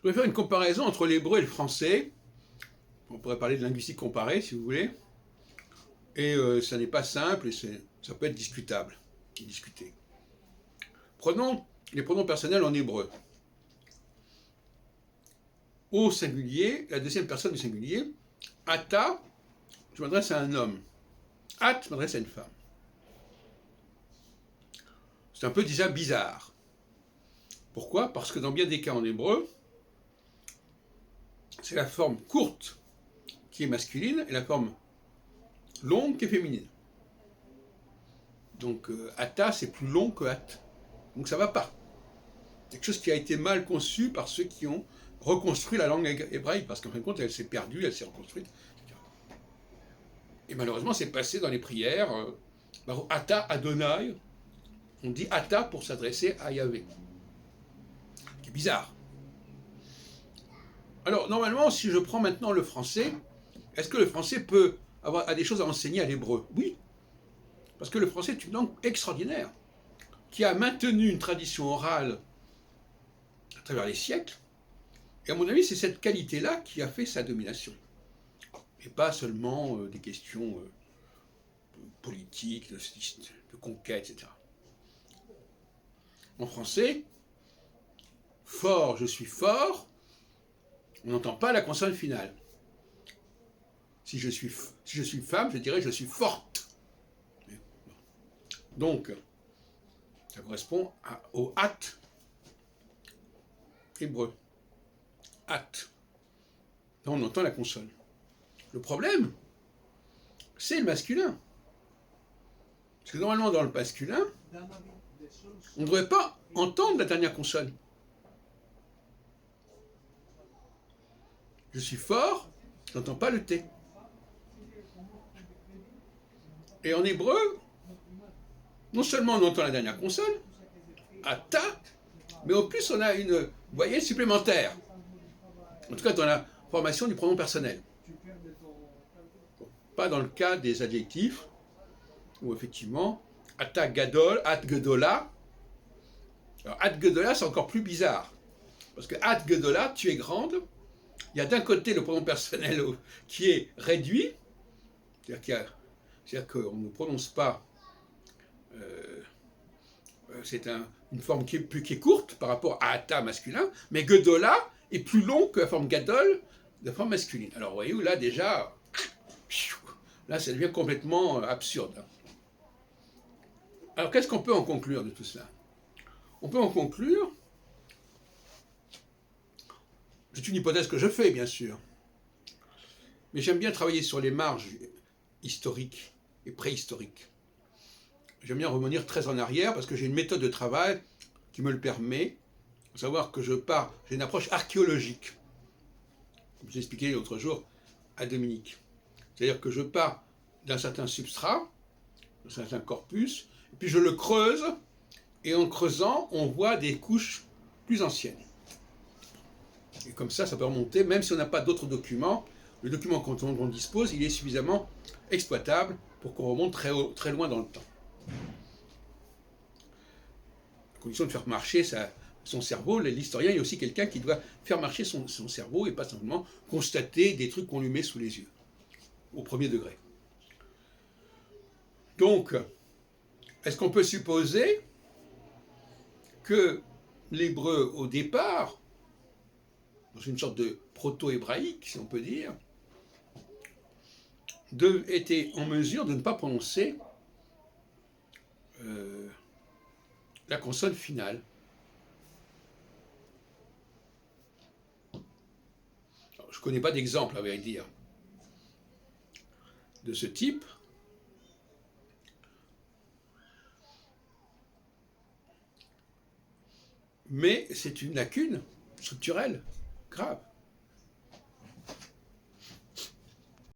Je vais faire une comparaison entre l'hébreu et le français. On pourrait parler de linguistique comparée, si vous voulez. Et ça n'est pas simple et ça peut être discutable, discuté. Prenons les pronoms personnels en hébreu. Au singulier, la deuxième personne du singulier, ata, je m'adresse à un homme. At, je m'adresse à une femme. C'est un peu déjà bizarre. Pourquoi? Parce que dans bien des cas en hébreu, c'est la forme courte qui est masculine et la forme longue qui est féminine. Donc ata, c'est plus long que at. Donc ça ne va pas. C'est quelque chose qui a été mal conçu par ceux qui ont reconstruit la langue hébraïque, parce qu'en fin de compte, elle s'est perdue, elle s'est reconstruite. Et malheureusement, c'est passé dans les prières. Ata Adonai, on dit Ata pour s'adresser à Yahvé. C'est bizarre. Alors, normalement, si je prends maintenant le français, est-ce que le français peut a des choses à enseigner à l'hébreu? Oui. Parce que le français est une langue extraordinaire, qui a maintenu une tradition orale à travers les siècles. Et à mon avis, c'est cette qualité-là qui a fait sa domination. Et pas seulement des questions politiques, de conquête, etc. En français, fort, je suis fort, on n'entend pas la consonne finale. Si je suis femme, je dirais je suis forte. Donc, ça correspond au at hébreu. At. Là, on entend la consonne. Le problème, c'est le masculin. Parce que normalement, dans le masculin, on ne devrait pas entendre la dernière consonne. Je suis fort, je n'entends pas le T. Et en hébreu, non seulement on entend la dernière consonne, ata, mais en plus on a une voyelle supplémentaire. En tout cas, dans la formation du pronom personnel. Pas dans le cas des adjectifs, où effectivement, ata gadol, at gedola. Alors, at gedola, c'est encore plus bizarre. Parce que at gedola, tu es grande. Il y a d'un côté le pronom personnel qui est réduit, c'est-à-dire qu'on ne prononce pas. C'est une forme qui est courte par rapport à ata masculin, mais gedola est plus long que la forme gadol de la forme masculine. Alors vous voyez, là déjà, là ça devient complètement absurde. Alors qu'est-ce qu'on peut en conclure de tout cela? On peut en conclure, c'est une hypothèse que je fais bien sûr, mais j'aime bien travailler sur les marges historiques et préhistoriques. J'aime bien revenir très en arrière parce que j'ai une méthode de travail qui me le permet, à savoir que j'ai une approche archéologique, comme j'ai expliqué l'autre jour à Dominique. C'est-à-dire que je pars d'un certain substrat, d'un certain corpus, et puis je le creuse, et en creusant, on voit des couches plus anciennes. Et comme ça peut remonter, même si on n'a pas d'autres documents, le document dont on dispose, il est suffisamment exploitable pour qu'on remonte très loin dans le temps. À condition de faire marcher son cerveau, l'historien est aussi quelqu'un qui doit faire marcher son cerveau et pas simplement constater des trucs qu'on lui met sous les yeux, au premier degré. Donc, est-ce qu'on peut supposer que l'hébreu, au départ, dans une sorte de proto-hébraïque, si on peut dire, était en mesure de ne pas prononcer la consonne finale? Alors, je ne connais pas d'exemple, à vrai dire, de ce type. Mais c'est une lacune structurelle grave.